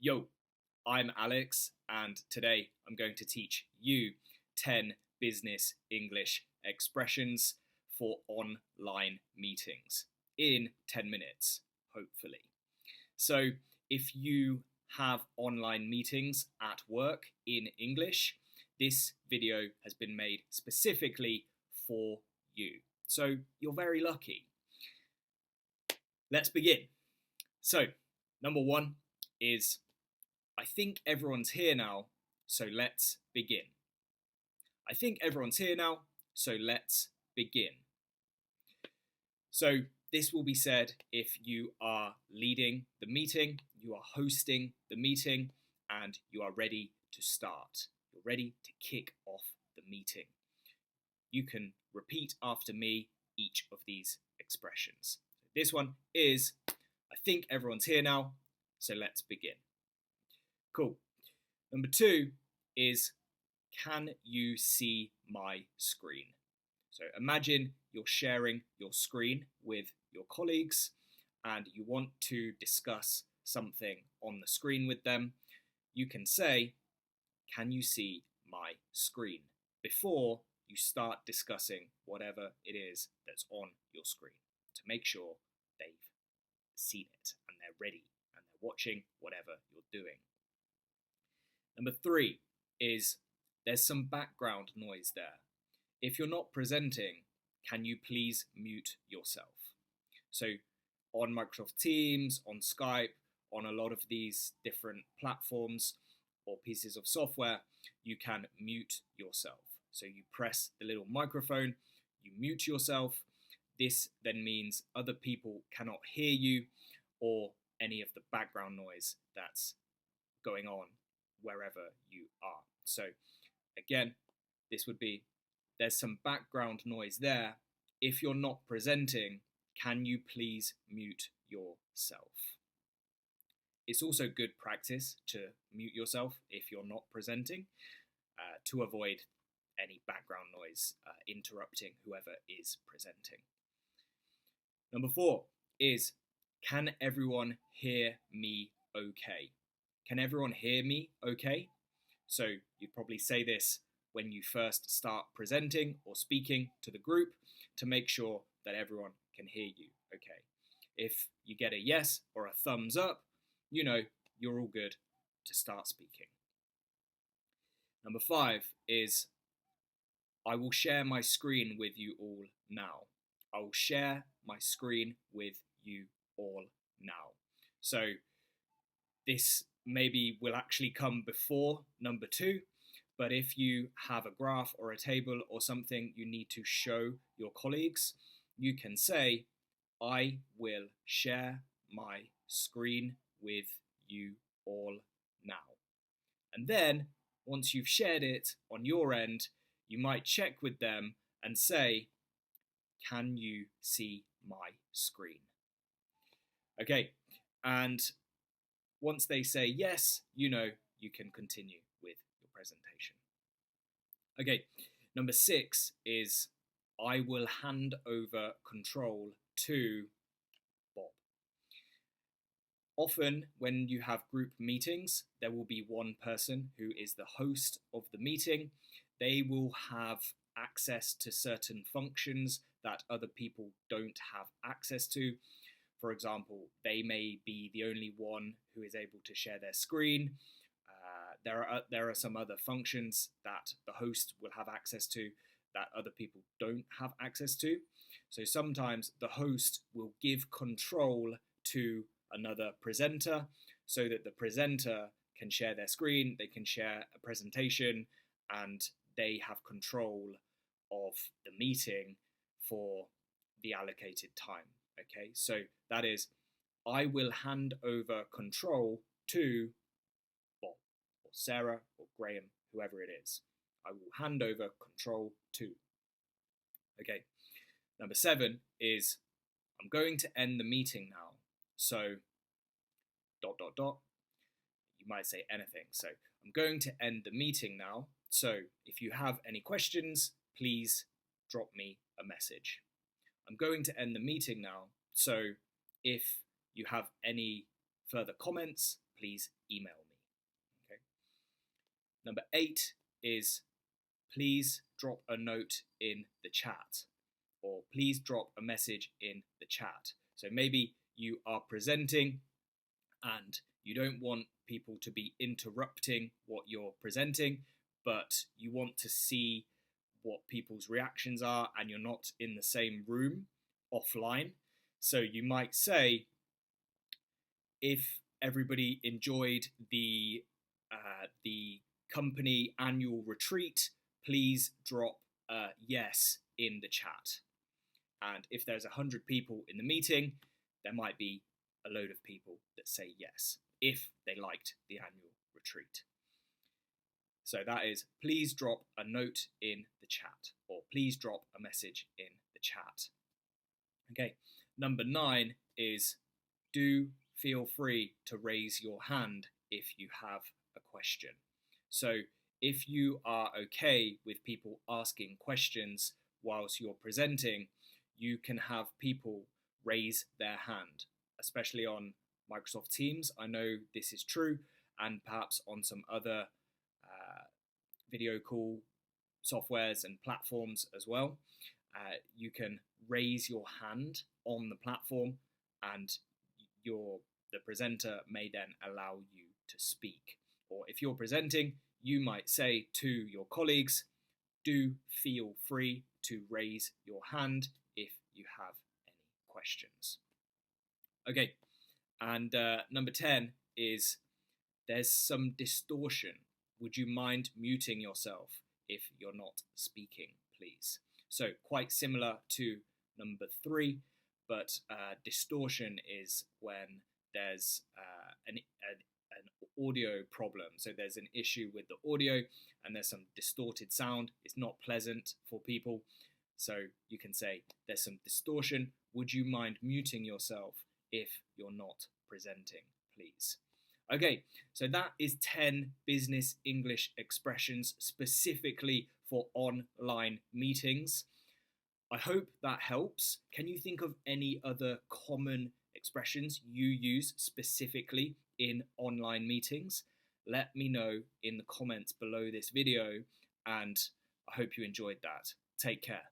Yo, I'm Alex, and today I'm going to teach you 10 business English expressions for online meetings in 10 minutes, hopefully. So, if you have online meetings at work in English, this video has been made specifically for you. So, you're very lucky. Let's begin. So, number one is, I think everyone's here now, so let's begin. I think everyone's here now, so let's begin. So this will be said if you are leading the meeting, you are hosting the meeting, and you are ready to start. You're ready to kick off the meeting. You can repeat after me each of these expressions. This one is, I think everyone's here now, so let's begin. Cool. Number two is, can you see my screen? So imagine you're sharing your screen with your colleagues and you want to discuss something on the screen with them. You can say, can you see my screen? Before you start discussing whatever it is that's on your screen, to make sure they've seen it and they're ready and they're watching whatever you're doing. Number three is, there's some background noise there. If you're not presenting, can you please mute yourself? So on Microsoft Teams, on Skype, on a lot of these different platforms or pieces of software, you can mute yourself. So you press the little microphone, you mute yourself. This then means other people cannot hear you or any of the background noise that's going on wherever you are. So again, this would be, there's some background noise there. If you're not presenting, can you please mute yourself? It's also good practice to mute yourself if you're not presenting to avoid any background noise interrupting whoever is presenting. Number four is, can everyone hear me okay? Can everyone hear me okay? So you'd probably say this when you first start presenting or speaking to the group to make sure that everyone can hear you okay. If you get a yes or a thumbs up, you know you're all good to start speaking. Number five is, I will share my screen with you all now. I will share my screen with you all now. So this maybe will actually come before number two, but if you have a graph or a table or something you need to show your colleagues, you can say, I will share my screen with you all now. And then once you've shared it on your end, you might check with them and say, can you see my screen? Okay, and once they say yes, you know you can continue with your presentation. Okay, number six is, I will hand over control to Bob. Often when you have group meetings, there will be one person who is the host of the meeting. They will have access to certain functions that other people don't have access to. For example, they may be the only one who is able to share their screen. There are some other functions that the host will have access to that other people don't have access to. So sometimes the host will give control to another presenter so that the presenter can share their screen, they can share a presentation, and they have control of the meeting for the allocated time. Okay, so that is, I will hand over control to Bob or Sarah or Graham, whoever it is. I will hand over control to. Okay, number seven is, I'm going to end the meeting now. So, ... You might say anything. So, I'm going to end the meeting now. So, if you have any questions, please drop me a message. I'm going to end the meeting now. So if you have any further comments, please email me. Okay. Number 8 is please drop a note in the chat, or please drop a message in the chat. So maybe you are presenting and you don't want people to be interrupting what you're presenting, but you want to see what people's reactions are and you're not in the same room offline. So you might say, if everybody enjoyed the company annual retreat, please drop a yes in the chat. And if there's 100 people in the meeting, there might be a load of people that say yes if they liked the annual retreat. So that is, please drop a note in the chat, or please drop a message in the chat. Okay, number 9 is, do feel free to raise your hand if you have a question. So if you are okay with people asking questions whilst you're presenting, you can have people raise their hand, especially on Microsoft Teams. I know this is true, and perhaps on some other video call softwares and platforms as well. You can raise your hand on the platform, and the presenter may then allow you to speak. Or if you're presenting, you might say to your colleagues, do feel free to raise your hand if you have any questions. Okay, and number 10 is, there's some distortion. Would you mind muting yourself if you're not speaking, please? So quite similar to number 3, but distortion is when there's an audio problem. So there's an issue with the audio and there's some distorted sound. It's not pleasant for people. So you can say, there's some distortion. Would you mind muting yourself if you're not presenting, please? Okay, so that is 10 business English expressions specifically for online meetings. I hope that helps. Can you think of any other common expressions you use specifically in online meetings? Let me know in the comments below this video, and I hope you enjoyed that. Take care.